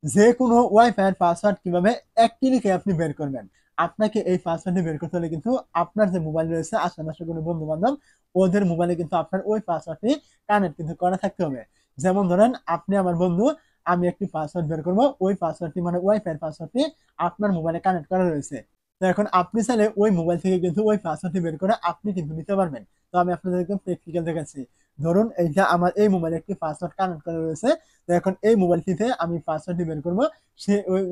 যে কোনো ওয়াইফাই এর পাসওয়ার্ড কিভাবে এক ক্লিকে আপনি বের করবেন। আপনাকে এই পাসওয়ার্ডটি বের করতে হলে কিন্তু আপনার যে মোবাইল রয়েছে আশেপাশে কোনো বন্ধু-বান্ধব ওদের মোবাইলে কিন্তু আপনার ওই পাসওয়ার্ডটি কানেক্ট কিন্তু করা থাকতে হবে। যেমন ধরেন আপনি আমার বন্ধু, আমি একটি পাসওয়ার্ড বের করব। ওই পাসওয়ার্ডটি মানে ওয়াইফাই এর পাসওয়ার্ডটি আপনার মোবাইলে কানেক্ট করা রয়েছে। তো এখন আপনি চাইলে ওই মোবাইল থেকে কিন্তু ওই পাসওয়ার্ডটি বের করে আপনি কিন্তু নিতে পারবেন। তো আমি আপনাদেরকে প্র্যাকটিক্যাল দেখাচ্ছি। ধরুন এইটা আমার এই মোবাইলে একটি পাসওয়ার্ড কানেক্ট করা রয়েছে। তো এখন এই মোবাইলটিতে আমি পাসওয়ার্ডটি বের করব। সে ওই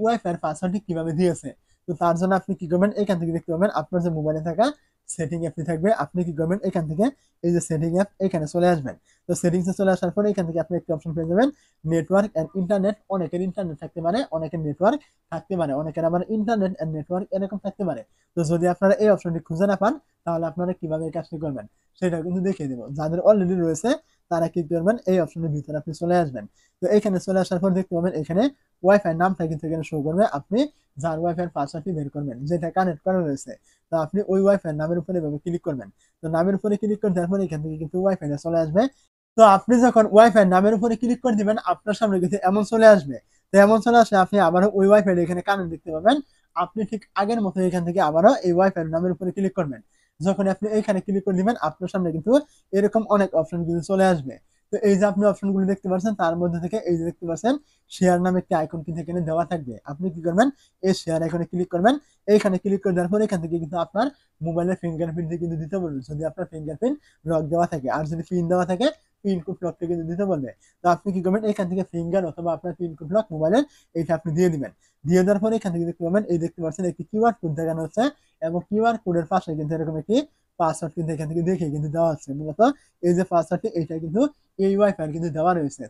ওয়াইফাই এর পাসওয়ার্ডটি কিভাবে দিয়েছে। তো তার জন্য আপনি কি করবেন, এখান থেকে দেখতে পাবেন আপনার যে মোবাইলে থাকা সেটিং অ্যাপটি থাকবে। আপনি কি করবেন, এখান থেকে এই যে সেটিং অ্যাপ এখানে চলে আসবেন। তো সেটিংসে চলে আসার পরে এখান থেকে আপনি একটি অপশন পেয়ে যাবেন নেটওয়ার্ক এন্ড ইন্টারনেট। অনেকের ইন্টারনেট থাকতে পারে, অনেকের নেটওয়ার্ক থাকতে পারে, অনেকের আবার ইন্টারনেট এন্ড নেটওয়ার্ক এরকম থাকতে পারে। তো যদি আপনারা এই অপশনটি খুঁজে না পান তাহলে আপনারা কিভাবে এই কাজটি করবেন সেটা কিন্তু দেখিয়ে দেবো। যাদের অলরেডি রয়েছে তারা কি করবেন, এই অপশনের ভিতরে আপনি চলে আসবেন। তো এখানে চলে আসার পর দেখতে পাবেন এখানে ওয়াইফাই নামটা কিন্তু এখানে শো করবে। আপনি যার ওয়াইফাই এর পাসওয়ার্ডটি বের করবেন যেটা কানেক্ট করা রয়েছে, তো আপনি ওই ওয়াইফাই নামের উপরে এভাবে ক্লিক করবেন। তো নামের উপরে ক্লিক করে দেওয়ার পরে এখান থেকে কিন্তু ওয়াইফাইটা চলে আসবে। তো আপনি যখন ওয়াইফাই নামের উপরে ক্লিক করে দিবেন আপনার সামনে কিন্তু এমন চলে আসবে। তো এমন চলে আসলে আপনি আবারও ওই ওয়াইফাই এখানে কানেক্ট দেখতে পাবেন। আপনি ঠিক আগের মতো এখান থেকে আবারও এই ওয়াইফাই নামের উপরে ক্লিক করবেন। যখন আপনি এইখানে ক্লিক করে দিবেন আপনার সামনে কিন্তু এরকম অনেক অপশন কিন্তু চলে আসবে। তো এই যে আপনি অপশনগুলো দেখতে পাচ্ছেন তার মধ্যে থেকে এই যে দেখতে পাচ্ছেন শেয়ার নামে একটি আইকন কিন্তু এখানে দেওয়া থাকবে। আপনি কি করবেন, এই শেয়ার আইকনে ক্লিক করবেন। এইখানে ক্লিক করে দেওয়ার পর এখান থেকে কিন্তু আপনার মোবাইলের ফিঙ্গারপ্রিন্ট কিন্তু দিতে বলবে যদি আপনার ফিঙ্গারপ্রিন্ট লক দেওয়া থাকে, আর যদি পিন দেওয়া থাকে পিন কোড লকটা কিন্তু দিতে বলবে। তো আপনি কি করবেন, এখান থেকে ফিঙ্গার অথবা আপনার পিন কোড লক মোবাইলের এইটা আপনি দিয়ে দিবেন। দিয়ে দেওয়ার পরে এখান থেকে দেখতে পাবেন এই দেখতে পাচ্ছেন একটি কিউআর কোড দেখানো হচ্ছে এবং কিউআর কোডের পাশে কিন্তু এরকম একটি পাসওয়ার্ড কিন্তু এখান থেকে দেখে কিন্তু দেওয়া হচ্ছে। মূলত এই যে পাসওয়ার্ডটি এইটা কিন্তু এই ওয়াইফাই কিন্তু দেওয়া রয়েছে।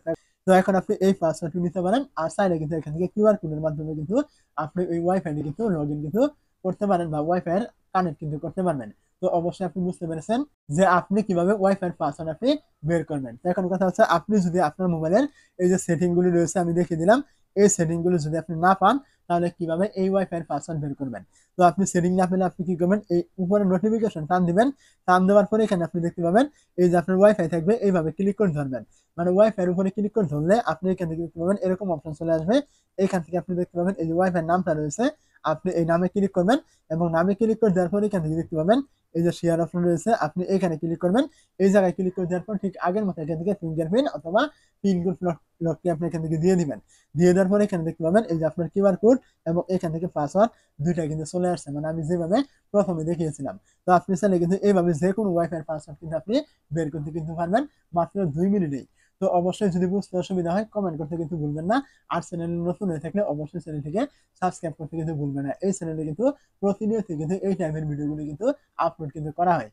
তো এখন আপনি এই পাসওয়ার্ডটি নিতে পারেন আর চাইলে কিন্তু এখান থেকে কিউআর কোডের মাধ্যমে কিন্তু আপনি ওই ওয়াইফাই কিন্তু লগ ইন কিন্তু করতে পারেন বা ওয়াইফাই এর কানেক্ট কিন্তু করতে পারবেন। তো অবশ্যই আপনি বুঝতে পেরেছেন যে আপনি কিভাবে ওয়াইফাই এর পাসওয়ার্ড আপনি বের করবেন। তো এখন কথা হচ্ছে আপনি যদি আপনার মোবাইলের এই যে সেটিং গুলি রয়েছে আমি দেখিয়ে দিলাম, এই সেটিং গুলো যদি আপনি না পান তাহলে কিভাবে এই ওয়াইফাই এর পাসওয়ার্ড বের করবেন। তো আপনি সেটিং না পেলে আপনি কি করবেন, এই উপরে নোটিফিকেশন টান দিবেন। টান দেওয়ার পরে এখানে আপনি দেখতে পাবেন এই যে আপনার ওয়াইফাই থাকবে এইভাবে ক্লিক করে ধরবেন। মানে ওয়াইফাই এর উপরে ক্লিক করে ধরলে আপনি এখান থেকে দেখতে পাবেন এরকম অপশন চলে আসবে। এখান থেকে আপনি দেখতে পাবেন এই যে ওয়াইফাই নামটা রয়েছে, আপনি এই নামে ক্লিক করবেন এবং নামে ক্লিক করে দেওয়ার পরে এখান থেকে দেখতে পাবেন এই যে শেয়ার অপশন রয়েছে, আপনি এখানে ক্লিক করবেন। এই জায়গায় ক্লিক করে দেওয়ার পর ঠিক আগের মতো এখান থেকে ফিঙ্গারপ্রিন্ট অথবা পিন কোড লকটি আপনি এখান থেকে দিয়ে দিবেন। দিয়ে দেওয়ার পরে এখানে দেখতে পাবেন এই যে আপনার কিউআর কোড এবং এখান থেকে পাসওয়ার্ড দুইটা কিন্তু চলে আসছে, মানে আমি যেভাবে প্রথমে দেখিয়েছিলাম। তো আপনি চাইলে কিন্তু এইভাবে যে কোনো ওয়াইফাই এর পাসওয়ার্ড কিন্তু আপনি বের করতে কিন্তু পারবেন মাত্র 2 মিনিটেই। তো অবশ্যই যদি বুঝতে অসুবিধা হয় কমেন্ট করতে কিন্তু ভুলবেন না। আর চ্যানেল নতুন হয়ে থাকলে অবশ্যই চ্যানেলটিকে সাবস্ক্রাইব করতে কিন্তু ভুলবেন না। এই চ্যানেলে কিন্তু প্রতিনিয়ত কিন্তু এই টাইপের ভিডিওগুলো কিন্তু আপলোড কিন্তু করা হয়।